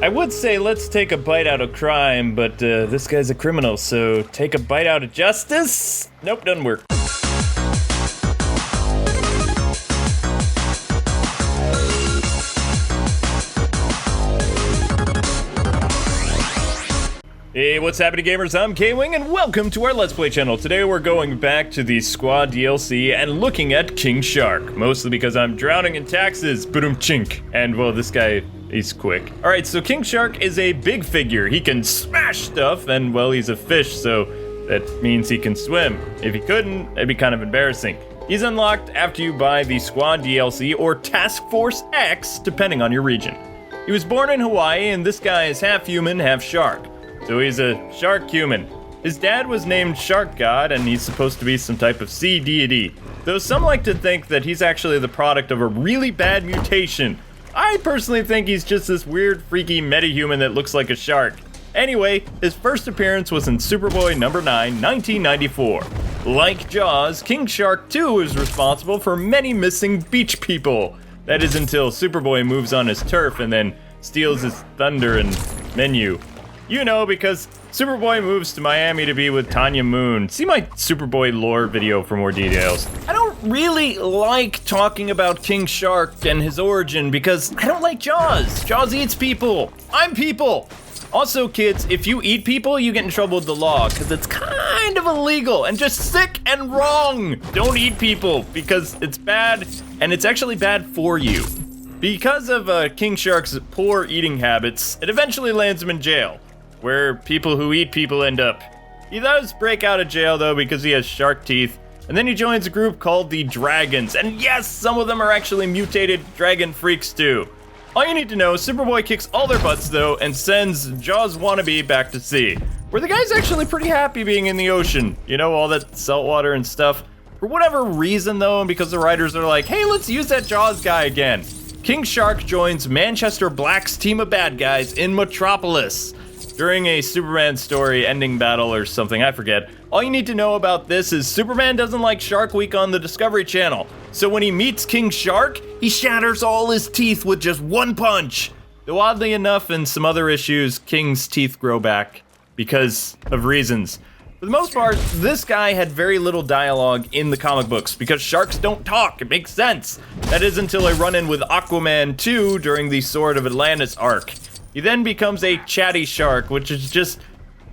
I would say let's take a bite out of crime, but this guy's a criminal, so take a bite out of justice? Nope, doesn't work. Hey, what's happening, gamers? I'm Kwing, and welcome to our Let's Play channel. Today we're going back to the Squad DLC and looking at King Shark, mostly because I'm drowning in taxes, chink. And, well, this guy, he's quick. Alright, so King Shark is a big figure. He can smash stuff, and, well, he's a fish, so that means he can swim. If he couldn't, it'd be kind of embarrassing. He's unlocked after you buy the Squad DLC or Task Force X, depending on your region. He was born in Hawaii, and this guy is half human, half shark. So he's a shark human. His dad was named Shark God, and he's supposed to be some type of sea deity. Though some like to think that he's actually the product of a really bad mutation. I personally think he's just this weird, freaky metahuman that looks like a shark. Anyway, his first appearance was in Superboy number 9, 1994. Like Jaws, King Shark 2 is responsible for many missing beach people. That is until Superboy moves on his turf and then steals his thunder and menu. You know, because Superboy moves to Miami to be with Tanya Moon. See my Superboy lore video for more details. I don't really like talking about King Shark and his origin because I don't like Jaws. Jaws eats people. I'm people. Also, kids, if you eat people, you get in trouble with the law because it's kind of illegal and just sick and wrong. Don't eat people because it's bad and it's actually bad for you. Because of King Shark's poor eating habits, it eventually lands him in jail, where people who eat people end up. He does break out of jail though because he has shark teeth, and then he joins a group called the Dragons, and yes, some of them are actually mutated dragon freaks too. All you need to know, Superboy kicks all their butts though and sends Jaws wannabe back to sea, where the guy's actually pretty happy being in the ocean. You know, all that salt water and stuff. For whatever reason though, and because the writers are like, hey, let's use that Jaws guy again, King Shark joins Manchester Black's team of bad guys in Metropolis during a Superman story ending battle or something, I forget. All you need to know about this is Superman doesn't like Shark Week on the Discovery Channel. So when he meets King Shark, he shatters all his teeth with just one punch. Though oddly enough, in some other issues, King's teeth grow back because of reasons. For the most part, this guy had very little dialogue in the comic books because sharks don't talk. It makes sense. That is until I run in with Aquaman 2 during the Sword of Atlantis arc. He then becomes a chatty shark, which is just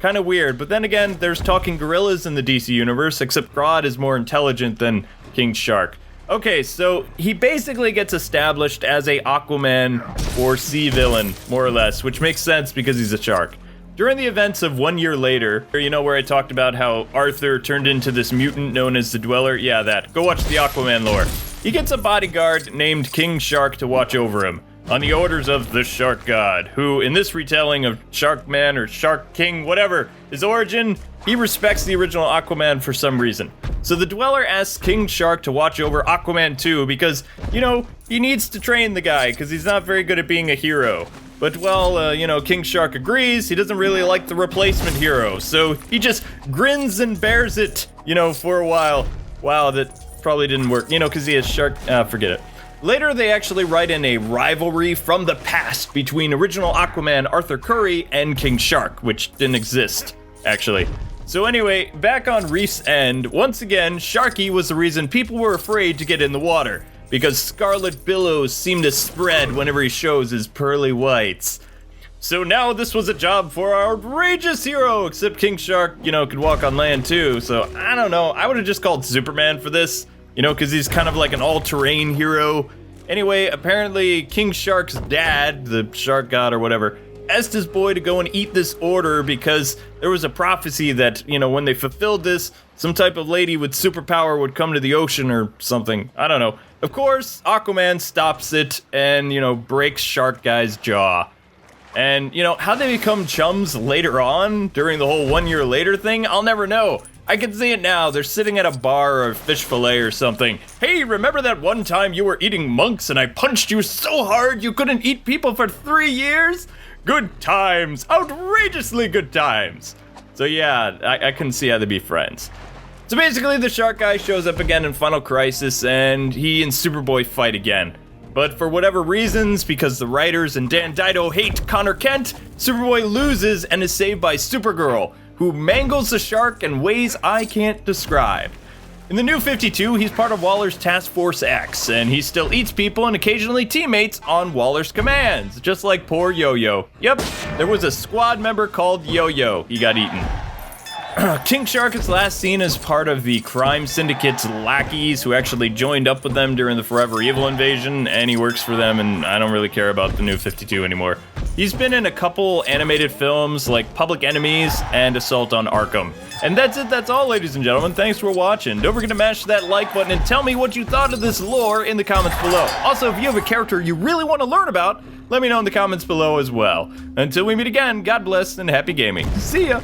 kind of weird. But then again, there's talking gorillas in the DC universe, except Grodd is more intelligent than King Shark. Okay, so he basically gets established as a Aquaman or sea villain, more or less, which makes sense because he's a shark. During the events of 1 year later, you know where I talked about how Arthur turned into this mutant known as the Dweller? Yeah, that. Go watch the Aquaman lore. He gets a bodyguard named King Shark to watch over him, on the orders of the Shark God, who, in this retelling of Shark Man or Shark King, whatever, his origin, he respects the original Aquaman for some reason. So the Dweller asks King Shark to watch over Aquaman 2 because, you know, he needs to train the guy because he's not very good at being a hero. But, well, you know, King Shark agrees. He doesn't really like the replacement hero, so he just grins and bears it, you know, for a while. Wow, that probably didn't work, you know, because he has shark, forget it. Later, they actually write in a rivalry from the past between original Aquaman Arthur Curry and King Shark, which didn't exist, actually. So anyway, back on Reef's End, once again, Sharky was the reason people were afraid to get in the water, because scarlet billows seem to spread whenever he shows his pearly whites. So now this was a job for our outrageous hero, except King Shark, you know, could walk on land too, so I don't know, I would have just called Superman for this. You know, because he's kind of like an all-terrain hero. Anyway, apparently King Shark's dad, the Shark God or whatever, asked his boy to go and eat this order because there was a prophecy that, you know, when they fulfilled this, some type of lady with superpower would come to the ocean or something. I don't know. Of course, Aquaman stops it and, you know, breaks Shark Guy's jaw. And, you know, how they become chums later on, during the whole 1 year later thing, I'll never know. I can see it now. They're sitting at a bar or a fish fillet or something. Hey, remember that one time you were eating monks and I punched you so hard you couldn't eat people for 3 years? Good times. Outrageously good times. So yeah, I can see how they'd be friends. So basically the shark guy shows up again in Final Crisis and he and Superboy fight again. But for whatever reasons, because the writers and Dan Dido hate Connor Kent, Superboy loses and is saved by Supergirl, who mangles the shark in ways I can't describe. In the New 52, he's part of Waller's Task Force X, and he still eats people and occasionally teammates on Waller's commands, just like poor Yo-Yo. Yep, there was a squad member called Yo-Yo. He got eaten. King Shark is last seen as part of the crime syndicate's lackeys who actually joined up with them during the Forever Evil invasion, and he works for them, and I don't really care about the New 52 anymore. He's been in a couple animated films like Public Enemies and Assault on Arkham. And that's it, that's all, ladies and gentlemen. Thanks for watching. Don't forget to mash that like button and tell me what you thought of this lore in the comments below. Also, if you have a character you really want to learn about, let me know in the comments below as well. Until we meet again, God bless and happy gaming. See ya!